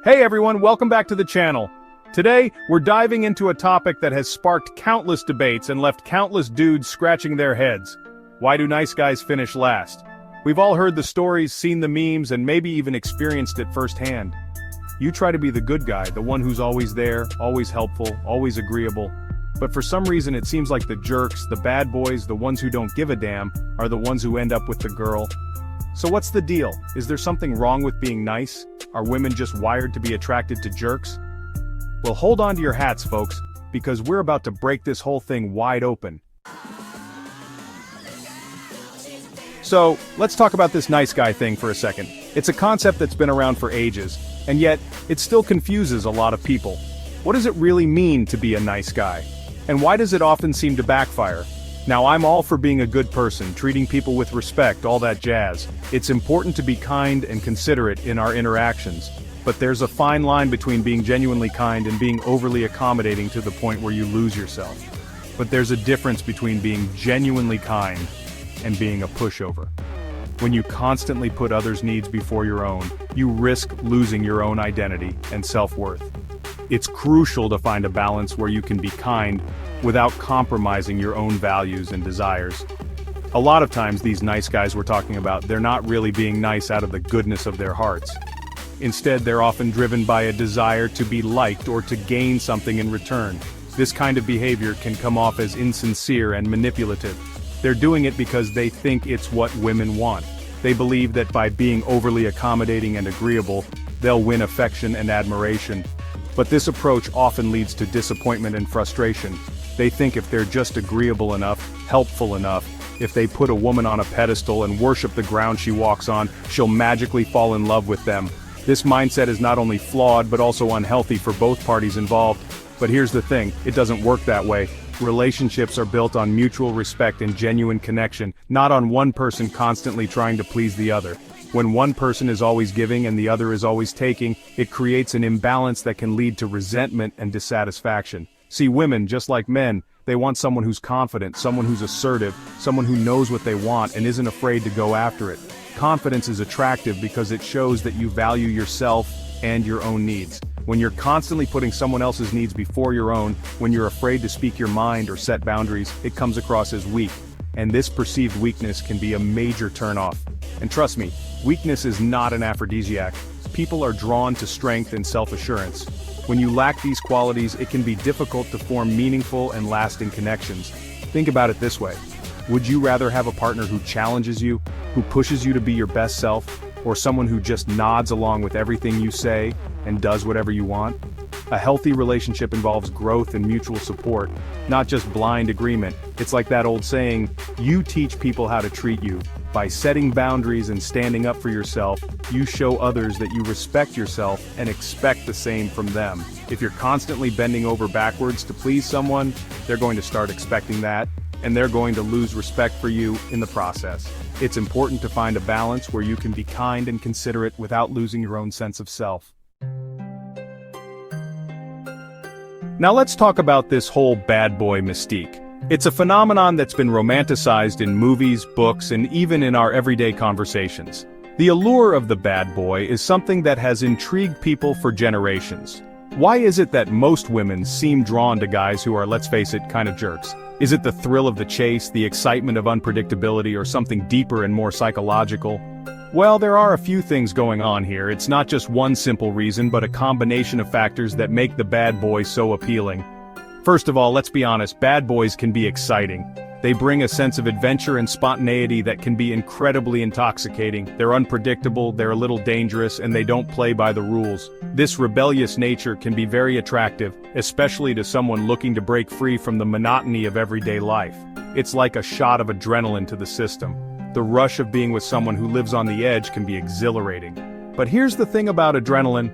Hey everyone, welcome back to the channel. Today, we're diving into a topic that has sparked countless debates and left countless dudes scratching their heads. Why do nice guys finish last? We've all heard the stories, seen the memes, and maybe even experienced it firsthand. You try to be the good guy, the one who's always there, always helpful, always agreeable. But for some reason it seems like the jerks, the bad boys, the ones who don't give a damn, are the ones who end up with the girl. So what's the deal? Is there something wrong with being nice? Are women just wired to be attracted to jerks? Well, hold on to your hats, folks, because we're about to break this whole thing wide open. So, let's talk about this nice guy thing for a second. It's a concept that's been around for ages, and yet, it still confuses a lot of people. What does it really mean to be a nice guy? And why does it often seem to backfire? Now, I'm all for being a good person, treating people with respect, all that jazz. It's important to be kind and considerate in our interactions. But there's a fine line between being genuinely kind and being overly accommodating to the point where you lose yourself. But there's a difference between being genuinely kind and being a pushover. When you constantly put others' needs before your own, you risk losing your own identity and self-worth. It's crucial to find a balance where you can be kind without compromising your own values and desires. A lot of times these nice guys we're talking about, they're not really being nice out of the goodness of their hearts. Instead, they're often driven by a desire to be liked or to gain something in return. This kind of behavior can come off as insincere and manipulative. They're doing it because they think it's what women want. They believe that by being overly accommodating and agreeable, they'll win affection and admiration. But this approach often leads to disappointment and frustration. They think if they're just agreeable enough, helpful enough, if they put a woman on a pedestal and worship the ground she walks on, she'll magically fall in love with them. This mindset is not only flawed but also unhealthy for both parties involved. But here's the thing, it doesn't work that way. Relationships are built on mutual respect and genuine connection, not on one person constantly trying to please the other. When one person is always giving and the other is always taking, it creates an imbalance that can lead to resentment and dissatisfaction. See, women, just like men, they want someone who's confident, someone who's assertive, someone who knows what they want and isn't afraid to go after it. Confidence is attractive because it shows that you value yourself and your own needs. When you're constantly putting someone else's needs before your own, when you're afraid to speak your mind or set boundaries, it comes across as weak. And this perceived weakness can be a major turnoff. And trust me, weakness is not an aphrodisiac. People are drawn to strength and self-assurance. When you lack these qualities, it can be difficult to form meaningful and lasting connections. Think about it this way. Would you rather have a partner who challenges you, who pushes you to be your best self, or someone who just nods along with everything you say and does whatever you want? A healthy relationship involves growth and mutual support, not just blind agreement. It's like that old saying, you teach people how to treat you. By setting boundaries and standing up for yourself, you show others that you respect yourself and expect the same from them. If you're constantly bending over backwards to please someone, they're going to start expecting that, and they're going to lose respect for you in the process. It's important to find a balance where you can be kind and considerate without losing your own sense of self. Now let's talk about this whole bad boy mystique. It's a phenomenon that's been romanticized in movies, books, and even in our everyday conversations. The allure of the bad boy is something that has intrigued people for generations. Why is it that most women seem drawn to guys who are, let's face it, kind of jerks? Is it the thrill of the chase, the excitement of unpredictability, or something deeper and more psychological? Well, there are a few things going on here. It's not just one simple reason, but a combination of factors that make the bad boy so appealing. First of all, let's be honest, bad boys can be exciting. They bring a sense of adventure and spontaneity that can be incredibly intoxicating. They're unpredictable, they're a little dangerous, and they don't play by the rules. This rebellious nature can be very attractive, especially to someone looking to break free from the monotony of everyday life. It's like a shot of adrenaline to the system. The rush of being with someone who lives on the edge can be exhilarating. But here's the thing about adrenaline,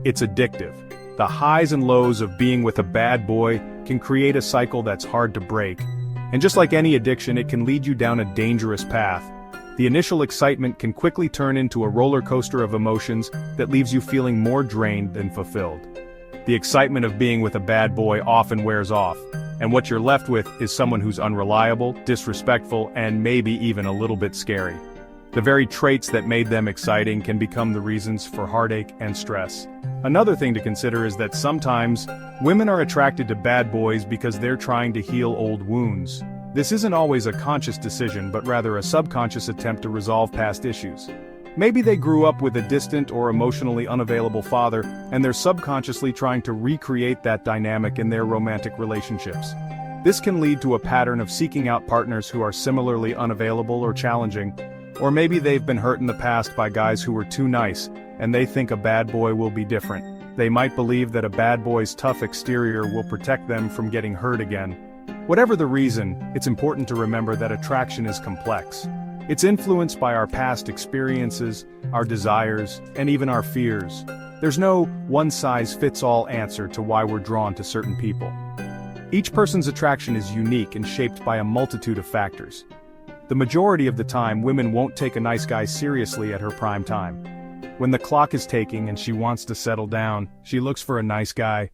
it's addictive. The highs and lows of being with a bad boy can create a cycle that's hard to break. And just like any addiction, it can lead you down a dangerous path. The initial excitement can quickly turn into a roller coaster of emotions that leaves you feeling more drained than fulfilled. The excitement of being with a bad boy often wears off, and what you're left with is someone who's unreliable, disrespectful, and maybe even a little bit scary. The very traits that made them exciting can become the reasons for heartache and stress. Another thing to consider is that sometimes, women are attracted to bad boys because they're trying to heal old wounds. This isn't always a conscious decision but rather a subconscious attempt to resolve past issues. Maybe they grew up with a distant or emotionally unavailable father, and they're subconsciously trying to recreate that dynamic in their romantic relationships. This can lead to a pattern of seeking out partners who are similarly unavailable or challenging. Or maybe they've been hurt in the past by guys who were too nice, and they think a bad boy will be different. They might believe that a bad boy's tough exterior will protect them from getting hurt again. Whatever the reason, it's important to remember that attraction is complex. It's influenced by our past experiences, our desires, and even our fears. There's no one-size-fits-all answer to why we're drawn to certain people. Each person's attraction is unique and shaped by a multitude of factors. The majority of the time, women won't take a nice guy seriously at her prime time. When the clock is ticking and she wants to settle down, she looks for a nice guy.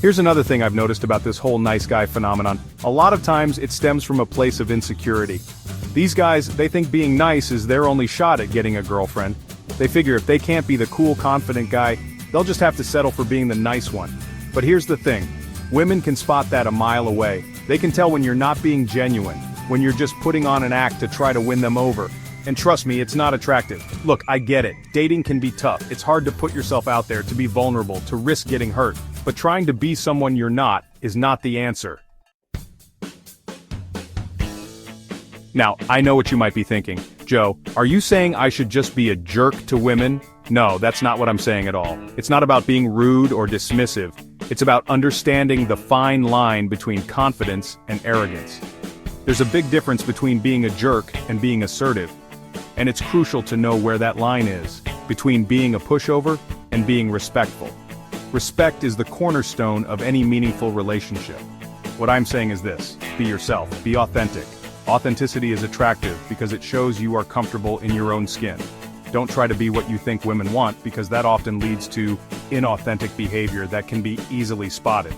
Here's another thing I've noticed about this whole nice guy phenomenon. A lot of times it stems from a place of insecurity. These guys, they think being nice is their only shot at getting a girlfriend. They figure if they can't be the cool, confident guy, they'll just have to settle for being the nice one. But here's the thing. Women can spot that a mile away. They can tell when you're not being genuine, when you're just putting on an act to try to win them over. And trust me, it's not attractive. Look, I get it. Dating can be tough. It's hard to put yourself out there, to be vulnerable, to risk getting hurt. But trying to be someone you're not is not the answer. Now, I know what you might be thinking. Joe, are you saying I should just be a jerk to women? No, that's not what I'm saying at all. It's not about being rude or dismissive. It's about understanding the fine line between confidence and arrogance. There's a big difference between being a jerk and being assertive. And it's crucial to know where that line is, between being a pushover and being respectful. Respect is the cornerstone of any meaningful relationship. What I'm saying is this: be yourself, be authentic. Authenticity is attractive because it shows you are comfortable in your own skin. Don't try to be what you think women want, because that often leads to inauthentic behavior that can be easily spotted.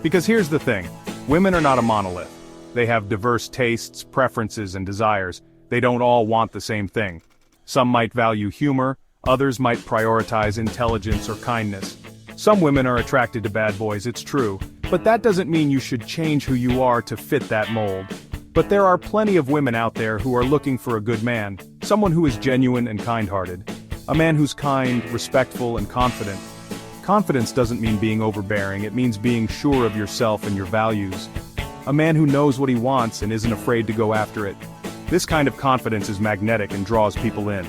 Because here's the thing, women are not a monolith. They have diverse tastes, preferences, and desires. They don't all want the same thing. Some might value humor, others might prioritize intelligence or kindness. Some women are attracted to bad boys, it's true, but that doesn't mean you should change who you are to fit that mold. But there are plenty of women out there who are looking for a good man, someone who is genuine and kind-hearted. A man who's kind, respectful, and confident. Confidence doesn't mean being overbearing, it means being sure of yourself and your values. A man who knows what he wants and isn't afraid to go after it. This kind of confidence is magnetic and draws people in.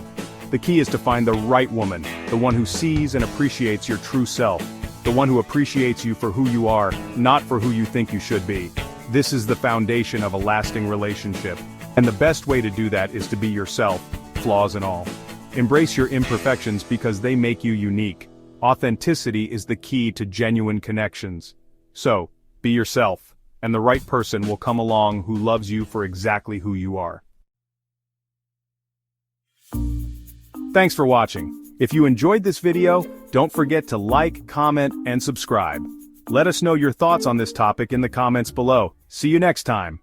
The key is to find the right woman, the one who sees and appreciates your true self, the one who appreciates you for who you are, not for who you think you should be. This is the foundation of a lasting relationship, and the best way to do that is to be yourself, flaws and all. Embrace your imperfections because they make you unique. Authenticity is the key to genuine connections. So, be yourself, and the right person will come along who loves you for exactly who you are. Thanks for watching. If you enjoyed this video, don't forget to like, comment, and subscribe. Let us know your thoughts on this topic in the comments below. See you next time.